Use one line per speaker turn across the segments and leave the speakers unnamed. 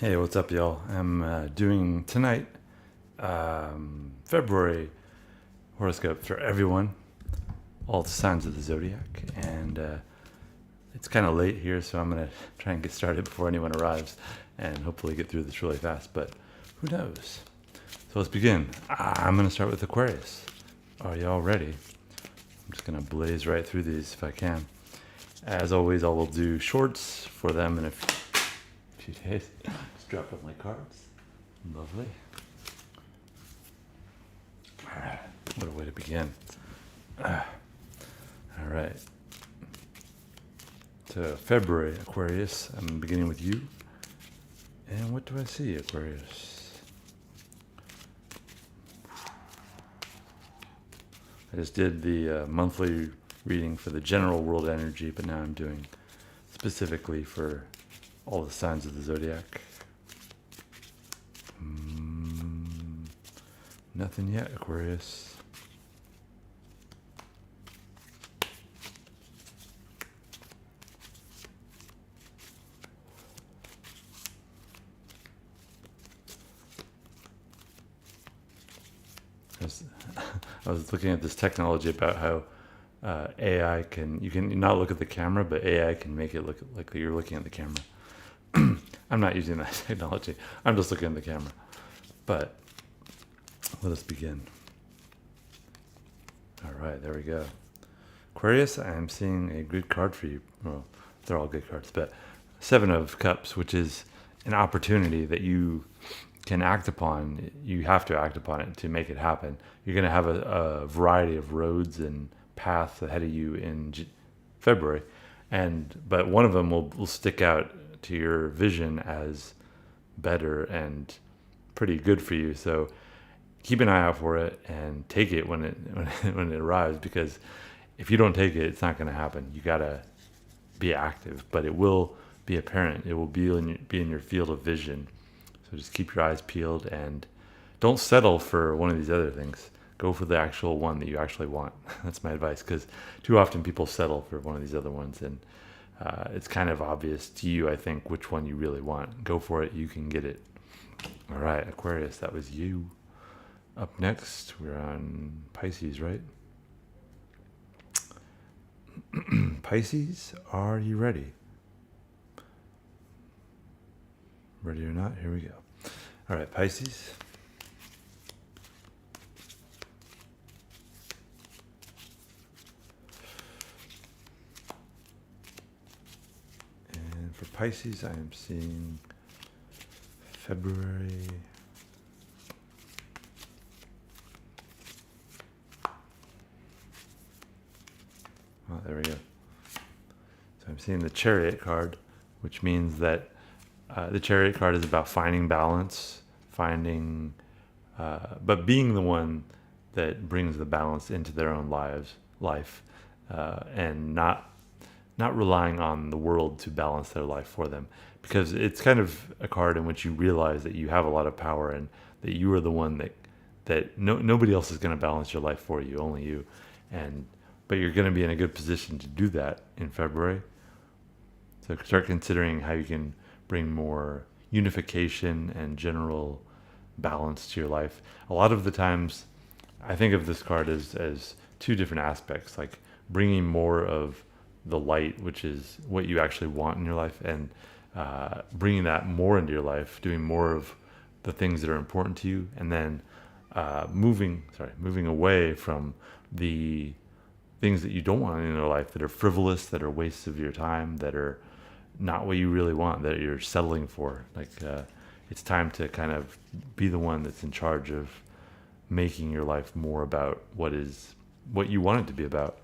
Hey, what's up, y'all? I'm doing tonight, February horoscope for everyone, all the signs of the Zodiac, and it's kind of late here, so I'm gonna try and get started before anyone arrives, and hopefully get through this really fast. But who knows? So let's begin. I'm gonna start with Aquarius. Are y'all ready? I'm just gonna blaze right through these if I can. As always, I will do shorts for them in a few days. Just drop off my cards. Lovely. What a way to begin. All right. So February, Aquarius. I'm beginning with you. And what do I see, Aquarius? I just did the monthly reading for the general world energy, but now I'm doing specifically for all the signs of the Zodiac. Nothing yet, Aquarius. I was looking at this technology about how AI you can not look at the camera, but AI can make it look like you're looking at the camera. I'm not using that technology. I'm just looking at the camera. But let us begin. All right, there we go. Aquarius, I'm seeing a good card for you. Well, they're all good cards, but Seven of Cups, which is an opportunity that you can act upon. You have to act upon it to make it happen. You're going to have a variety of roads and paths ahead of you in February, but one of them will stick out to your vision as better and pretty good for you. So keep an eye out for it and take it when it arrives, because if you don't take it, it's not going to happen. You got to be active, but it will be apparent. It will be in your field of vision. So just keep your eyes peeled and don't settle for one of these other things. Go for the actual one that you actually want. That's my advice, because too often people settle for one of these other ones, and it's kind of obvious to you, I think, which one you really want. Go for it. You can get it. All right, Aquarius, that was you. Up next, we're on Pisces, right? Pisces, are you ready? Ready or not, here we go. All right, Pisces. And for Pisces, I am seeing February. Oh, there we go. So I'm seeing the Chariot card, which means that the Chariot card is about finding balance, but being the one that brings the balance into their own life, and not relying on the world to balance their life for them, because it's kind of a card in which you realize that you have a lot of power and that you are the one that nobody else is going to balance your life for you, only you, but you're going to be in a good position to do that in February. So start considering how you can bring more unification and general balance to your life. A lot of the times, I think of this card as two different aspects, like bringing more of the light, which is what you actually want in your life, and bringing that more into your life, doing more of the things that are important to you, and then moving away from the things that you don't want in your life, that are frivolous, that are wastes of your time, that are not what you really want, that you're settling for. It's time to kind of be the one that's in charge of making your life more about what you want it to be about.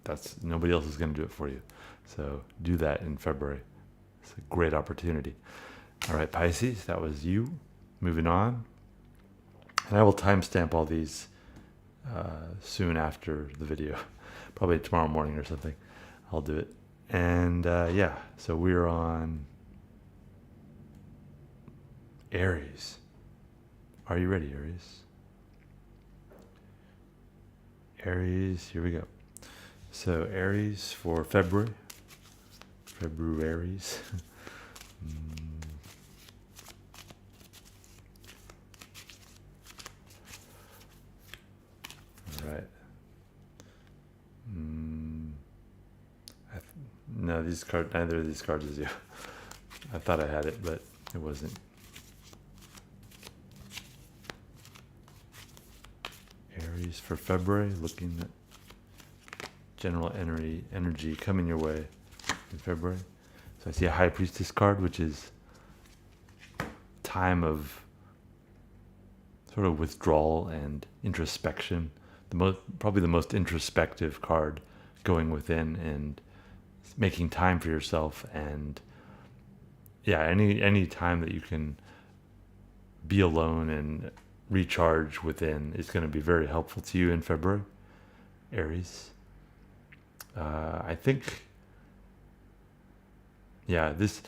That's nobody else is going to do it for you. So do that in February. It's a great opportunity. All right, Pisces, that was you. Moving on. And I will timestamp all these soon after the video. Probably tomorrow morning or something. I'll do it. And so we're on Aries. Are you ready, Aries? Aries, here we go. So Aries for February's. right. Mm, no, neither of these cards is you. I thought I had it, but it wasn't. Aries for February, looking at general energy coming your way in February. So I see a High Priestess card, which is time of sort of withdrawal and introspection. Probably the most introspective card, going within and making time for yourself. And yeah, any time that you can be alone and recharge within is going to be very helpful to you in February, Aries. I think, yeah, this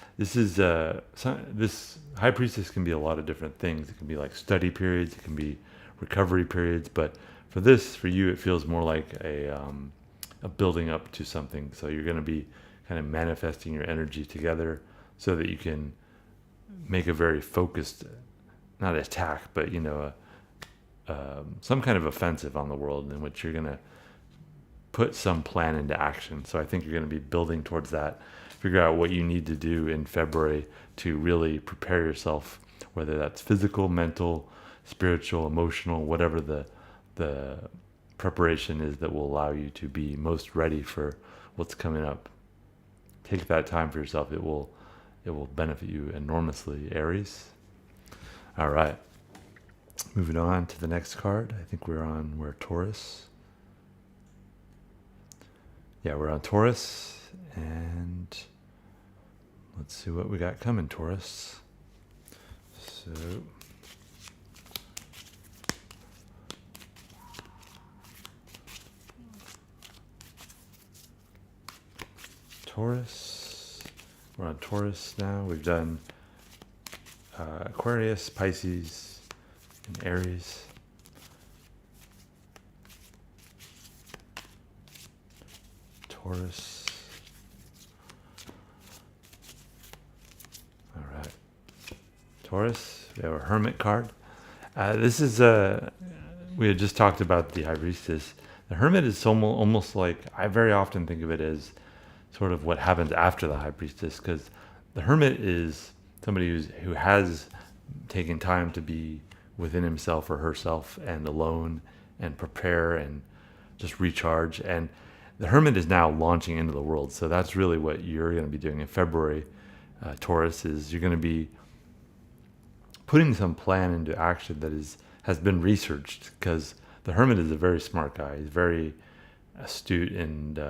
High Priestess can be a lot of different things. It can be like study periods, it can be recovery periods, but for you, it feels more like a building up to something. So you're going to be kind of manifesting your energy together so that you can make a very focused, not attack, but some kind of offensive on the world in which you're going to put some plan into action. So I think you're going to be building towards that. Figure out what you need to do in February to really prepare yourself, whether that's physical, mental, spiritual, emotional, whatever the preparation is that will allow you to be most ready for what's coming up. Take that time for yourself. It will benefit you enormously, Aries. All right. Moving on to the next card. I think we're Taurus. Yeah, we're on Taurus, and let's see what we got coming, Taurus. So, Taurus. We're on Taurus now. We've done Aquarius, Pisces, and Aries. Taurus. All right. Taurus, we have a Hermit card. This is we had just talked about the High Priestess. The Hermit is almost like, I very often think of it as sort of what happens after the High Priestess, because the Hermit is somebody who has taken time to be within himself or herself and alone and prepare and just recharge. And the Hermit is now launching into the world. So that's really what you're going to be doing in February, Taurus, is you're going to be putting some plan into action that has been researched, because the Hermit is a very smart guy. He's very astute and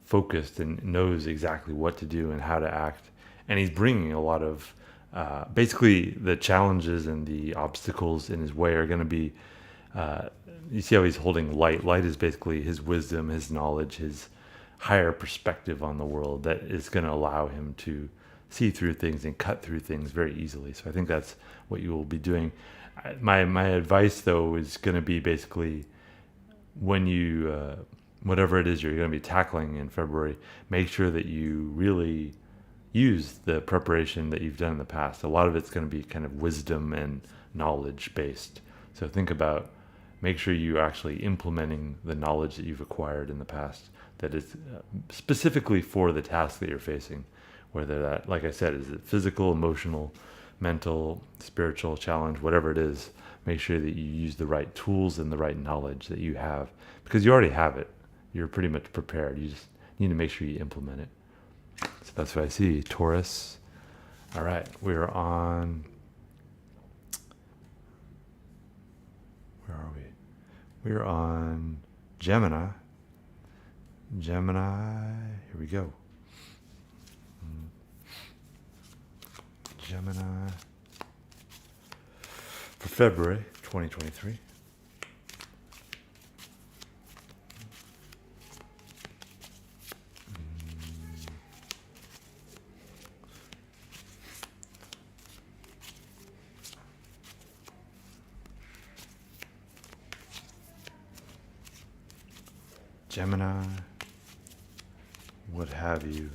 focused and knows exactly what to do and how to act. And he's bringing a lot of, basically the challenges and the obstacles in his way are going to be, you see how he's holding light. Light is basically his wisdom, his knowledge, his higher perspective on the world that is going to allow him to see through things and cut through things very easily. So I think that's what you will be doing. My advice, though, is going to be basically when you, whatever it is you're going to be tackling in February, make sure that you really use the preparation that you've done in the past. A lot of it's going to be kind of wisdom and knowledge based. So think about, make sure you're actually implementing the knowledge that you've acquired in the past that is specifically for the task that you're facing. Whether that, like I said, is it physical, emotional, mental, spiritual challenge, whatever it is, make sure that you use the right tools and the right knowledge that you have, because you already have it. You're pretty much prepared. You just need to make sure you implement it. So that's what I see, Taurus. All right, we're on, where are we? We're on Gemini. Gemini, here we go. Gemini for February 2023. Gemini, what have you?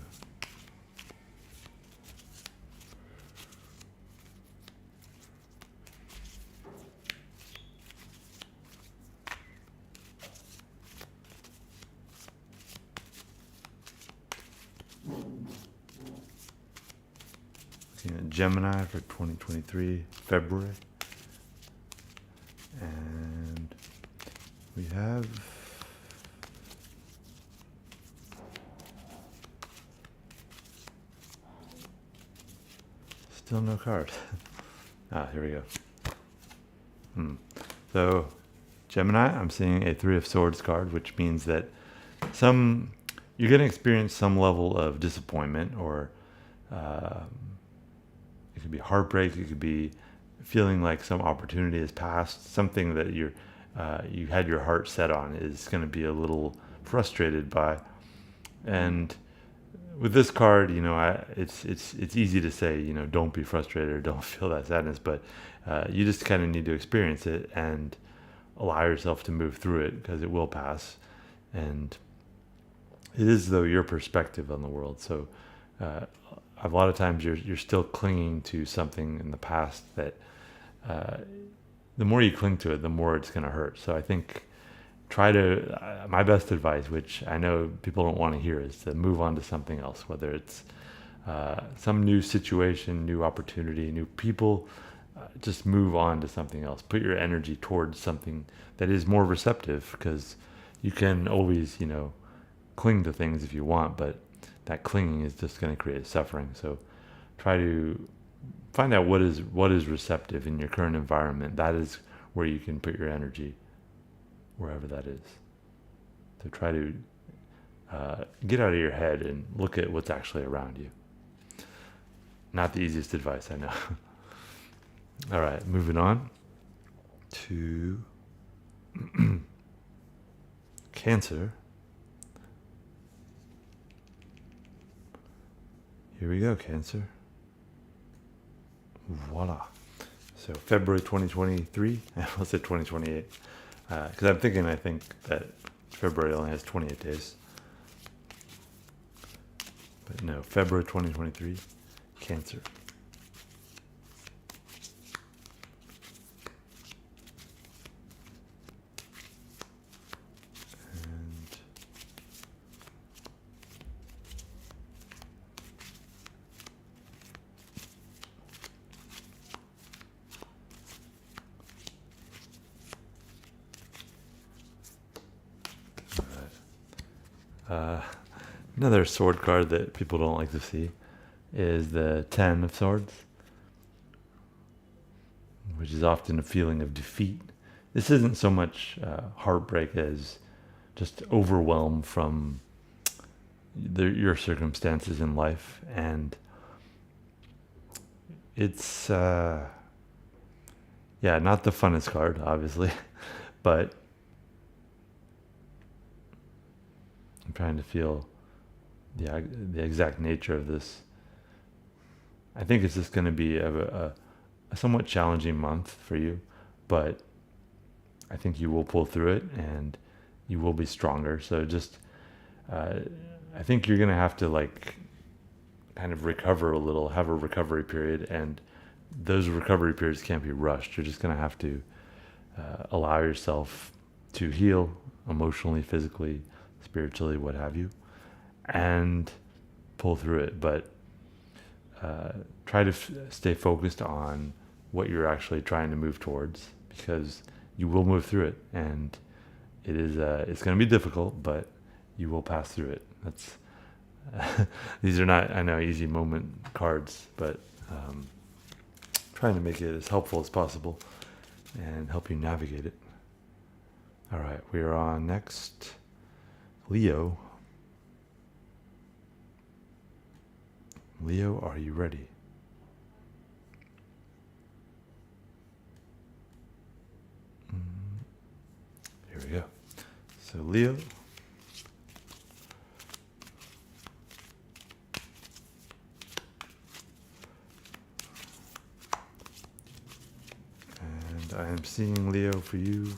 Gemini for 2023, February. And we have still no card. Here we go. So Gemini, I'm seeing a Three of Swords card, which means that you're going to experience some level of disappointment, or it could be heartbreak. It could be feeling like some opportunity has passed. Something that you had your heart set on is going to be a little frustrated by. And with this card, it's easy to say, don't be frustrated or don't feel that sadness, but you just kind of need to experience it and allow yourself to move through it, because it will pass. And it is, though, your perspective on the world. So a lot of times you're still clinging to something in the past that the more you cling to it, the more it's going to hurt. So I think my best advice, which I know people don't want to hear, is to move on to something else, whether it's some new situation, new opportunity, new people. Just move on to something else. Put your energy towards something that is more receptive, because you can always, cling to things if you want, but that clinging is just going to create suffering. So try to find out what is receptive in your current environment. That is where you can put your energy, wherever that is. So try to get out of your head and look at what's actually around you. Not the easiest advice, I know. All right, moving on to Cancer. Here we go, Cancer. Voila. So February 2023, I almost said 2028. Because I think that February only has 28 days. But no, February 2023, Cancer. Another sword card that people don't like to see is the Ten of Swords, which is often a feeling of defeat. This isn't so much heartbreak as just overwhelm from your circumstances in life. And it's, not the funnest card, obviously, but I'm trying to feel the exact nature of this. I think it's just going to be a somewhat challenging month for you, but I think you will pull through it and you will be stronger. So just, I think you're going to have to kind of recover a little, have a recovery period, and those recovery periods can't be rushed. You're just going to have to allow yourself to heal emotionally, physically, spiritually, what have you, and pull through it. But try to stay focused on what you're actually trying to move towards, because you will move through it, and it is it's going to be difficult, but you will pass through it. That's these are not, I know, easy moment cards, but trying to make it as helpful as possible and help you navigate it. All right, we are on next, Leo. Leo, are you ready? Here we go. So Leo, and I am seeing Leo for you.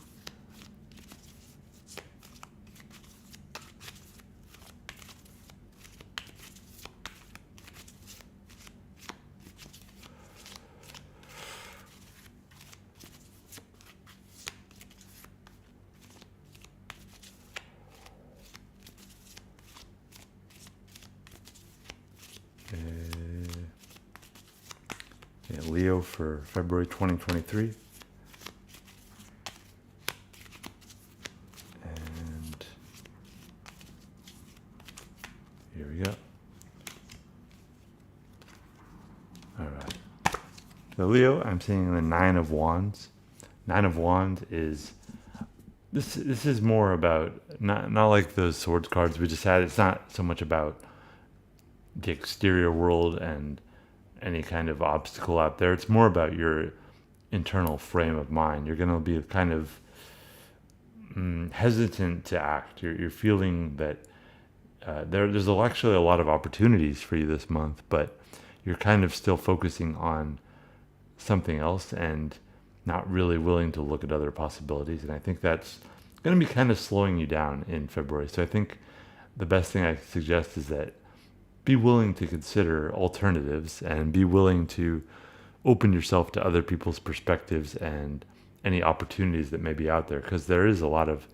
Leo for February 2023. And here we go. All right. The Leo, I'm seeing the Nine of Wands. Nine of Wands is this is more about not like those swords cards we just had. It's not so much about the exterior world and any kind of obstacle out there. It's more about your internal frame of mind. You're going to be kind of hesitant to act. You're feeling that there's actually a lot of opportunities for you this month, but you're kind of still focusing on something else and not really willing to look at other possibilities. And I think that's going to be kind of slowing you down in February. So I think the best thing I suggest is that be willing to consider alternatives and be willing to open yourself to other people's perspectives and any opportunities that may be out there, because there is a lot of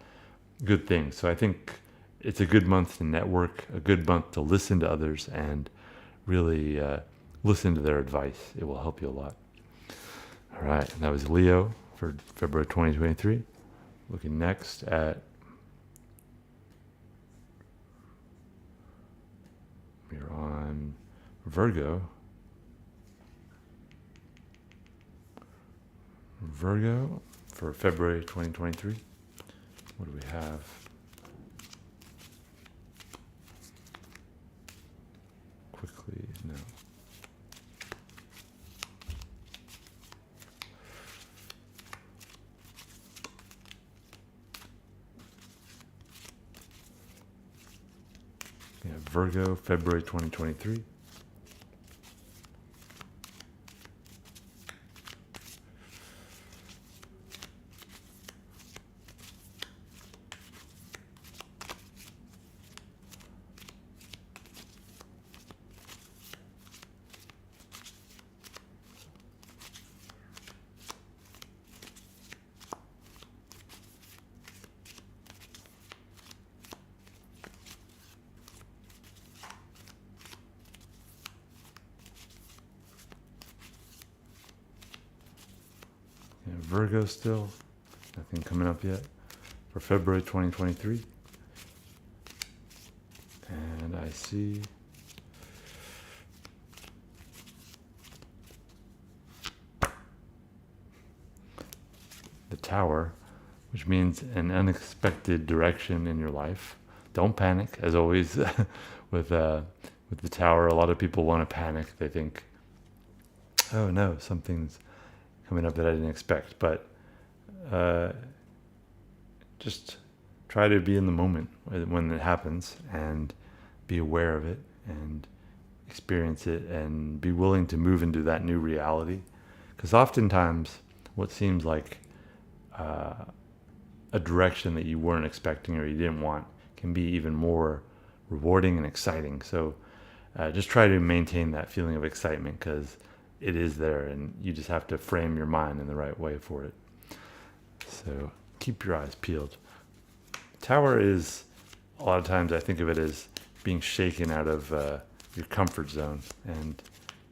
good things. So I think it's a good month to network, a good month to listen to others and really listen to their advice. It will help you a lot. All right, and that was Leo for February 2023. Looking next at we're on Virgo. Virgo for February 2023. What do we have? Quickly, no. Yeah, Virgo, February 2023. Virgo still, nothing coming up yet for February 2023. And I see the Tower, which means an unexpected direction in your life. Don't panic, as always. with the Tower, a lot of people want to panic. They think, oh no, something's coming up that I didn't expect. But just try to be in the moment when it happens and be aware of it and experience it and be willing to move into that new reality. Because oftentimes what seems like a direction that you weren't expecting or you didn't want can be even more rewarding and exciting. So just try to maintain that feeling of excitement, because it is there and you just have to frame your mind in the right way for it. So keep your eyes peeled. Tower is, a lot of times I think of it as being shaken out of your comfort zone, and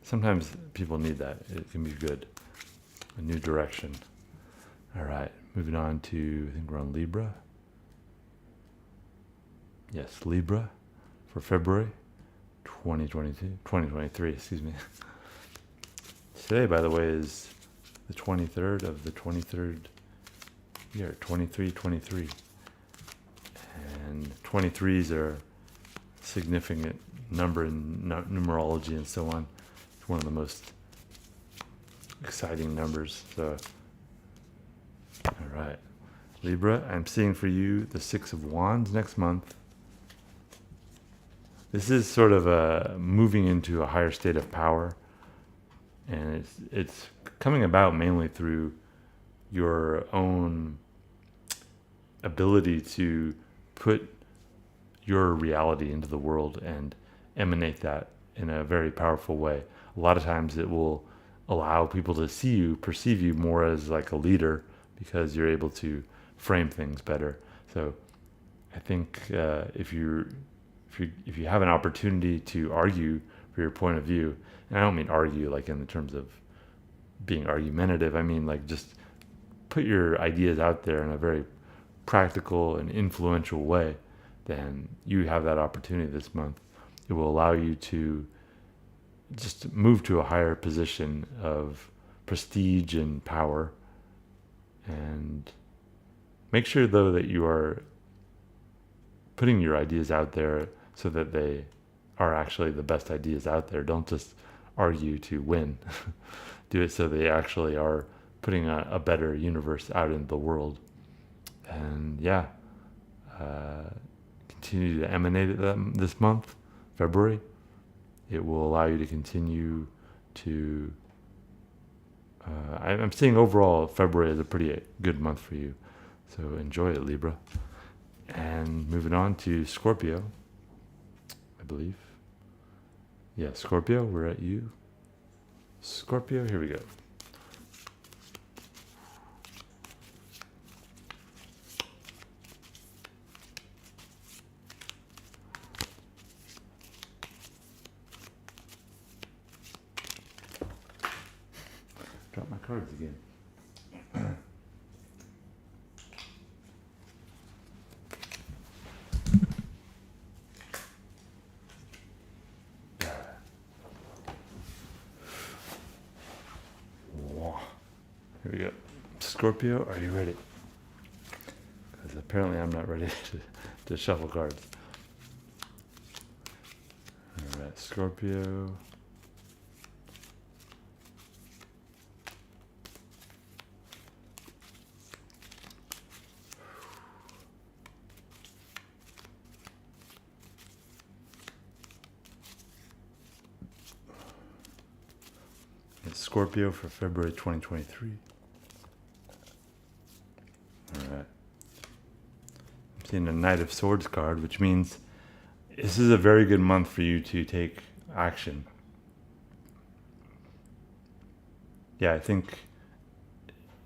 sometimes people need that. It can be good. A new direction. All right, moving on to, I think we're on Libra. Yes, Libra for February 2023, excuse me. Today, by the way, is the 23rd of the 23rd year, 2323. And 23s are a significant number in numerology and so on. It's one of the most exciting numbers. So, all right. Libra, I'm seeing for you the Six of Wands next month. This is sort of moving into a higher state of power. And it's coming about mainly through your own ability to put your reality into the world and emanate that in a very powerful way. A lot of times it will allow people to see you, perceive you more as like a leader, because you're able to frame things better. So I think if you have an opportunity to argue for your point of view, and I don't mean argue like in the terms of being argumentative. I mean, like, just put your ideas out there in a very practical and influential way, then you have that opportunity this month. It will allow you to just move to a higher position of prestige and power. And make sure, though, that you are putting your ideas out there so that they are actually the best ideas out there. Don't just argue to win. Do it so they actually are putting a better universe out into the world. And yeah, continue to emanate at them this month, February. It will allow you to continue to. I'm seeing overall February is a pretty good month for you. So enjoy it, Libra. And moving on to Scorpio, I believe. Yeah, Scorpio, we're at you. Scorpio, here we go. Drop my cards again. Here we go. Scorpio, are you ready? Because apparently I'm not ready to shuffle cards. All right, Scorpio. It's Scorpio for February 2023. All right. I'm seeing a Knight of Swords card, which means this is a very good month for you to take action. Yeah, I think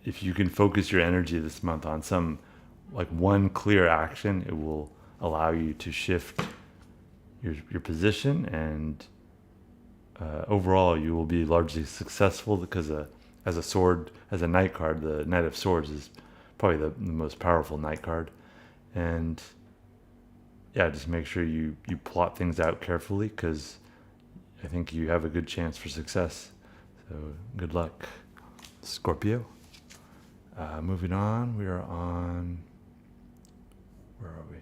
if you can focus your energy this month on some, like, one clear action, it will allow you to shift your position, and overall you will be largely successful, because as a knight card, the Knight of Swords is probably the most powerful knight card. And yeah, just make sure you plot things out carefully, because I think you have a good chance for success. So good luck, Scorpio. Moving on, we are on, where are we?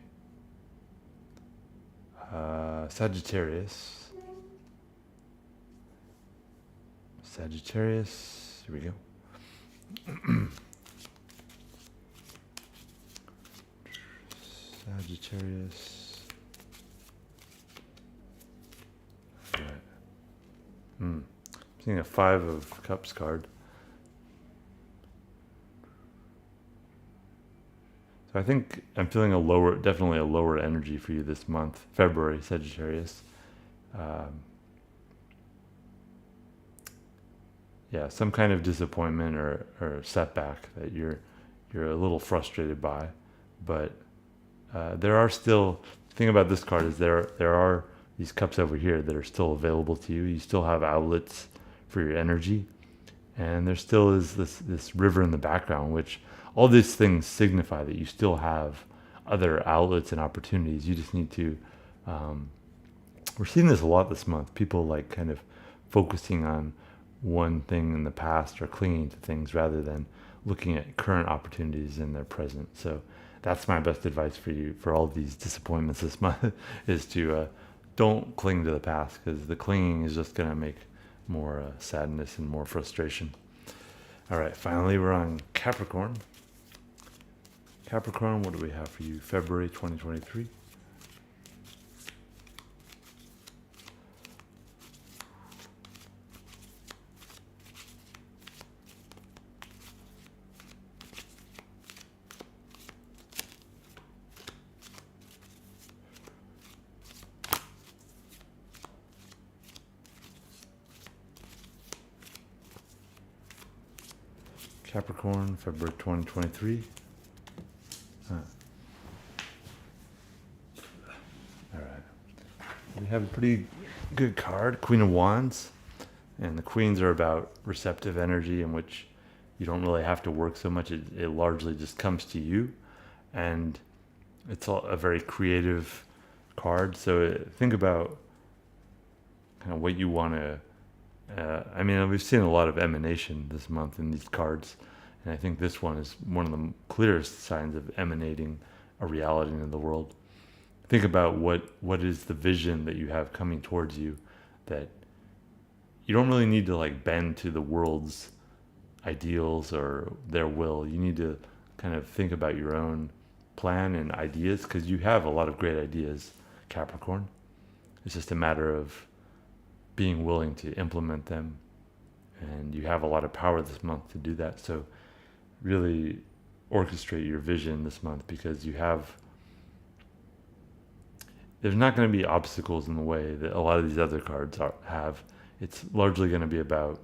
Sagittarius. Sagittarius, here we go. Sagittarius. All right. I'm seeing a Five of Cups card. So I think I'm feeling definitely a lower energy for you this month, February, Sagittarius. Yeah, some kind of disappointment or setback that you're a little frustrated by, but there are still. The thing about this card is there are these cups over here that are still available to you. You still have outlets for your energy, and there still is this river in the background, which all these things signify that you still have other outlets and opportunities. You just need to. We're seeing this a lot this month. People like kind of focusing on one thing in the past or clinging to things rather than looking at current opportunities in their present. So that's my best advice for you for all these disappointments this month is to don't cling to the past, because the clinging is just going to make more sadness and more frustration. All right, finally we're on Capricorn. Capricorn, what do we have for you? February 2023. Capricorn, February 2023. All right. We have a pretty good card, Queen of Wands. And the queens are about receptive energy, in which you don't really have to work so much. It largely just comes to you. And it's a very creative card. So think about kind of what you want to. I mean, we've seen a lot of emanation this month in these cards. And I think this one is one of the clearest signs of emanating a reality in the world. Think about what is the vision that you have coming towards you, that you don't really need to like bend to the world's ideals or their will. You need to kind of think about your own plan and ideas, because you have a lot of great ideas, Capricorn. It's just a matter of being willing to implement them, and you have a lot of power this month to do that. So really orchestrate your vision this month, because there's not going to be obstacles in the way that a lot of these other cards have. It's largely going to be about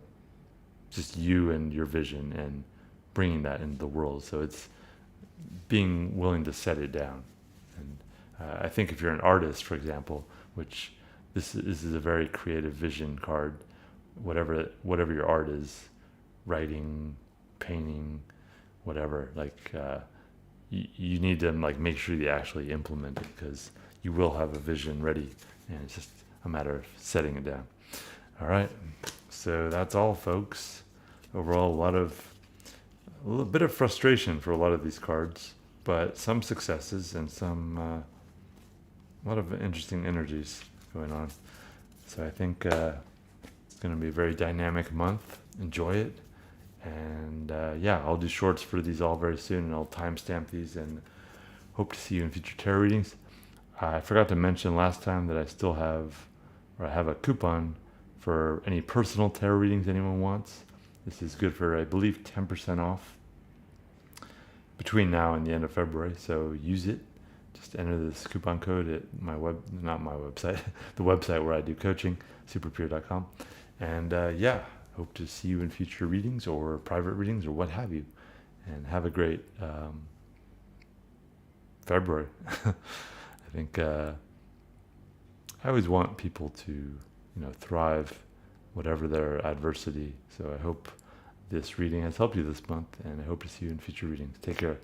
just you and your vision and bringing that into the world. So it's being willing to set it down. And I think if you're an artist, for example, which this is a very creative vision card, whatever your art is, writing, painting, whatever, you need to like make sure you actually implement it, because you will have a vision ready, and it's just a matter of setting it down. All right, so that's all, folks. Overall, a little bit of frustration for a lot of these cards, but some successes and a lot of interesting energies going on. So I think it's going to be a very dynamic month. Enjoy it. And I'll do shorts for these all very soon, and I'll timestamp these, and hope to see you in future tarot readings. I forgot to mention last time that I have a coupon for any personal tarot readings anyone wants. This is good for, I believe, 10% off between now and the end of February. So use it. Just enter this coupon code at not my website, the website where I do coaching, superpure.com. And hope to see you in future readings or private readings or what have you. And have a great February. I think I always want people to, thrive, whatever their adversity. So I hope this reading has helped you this month, and I hope to see you in future readings. Take care.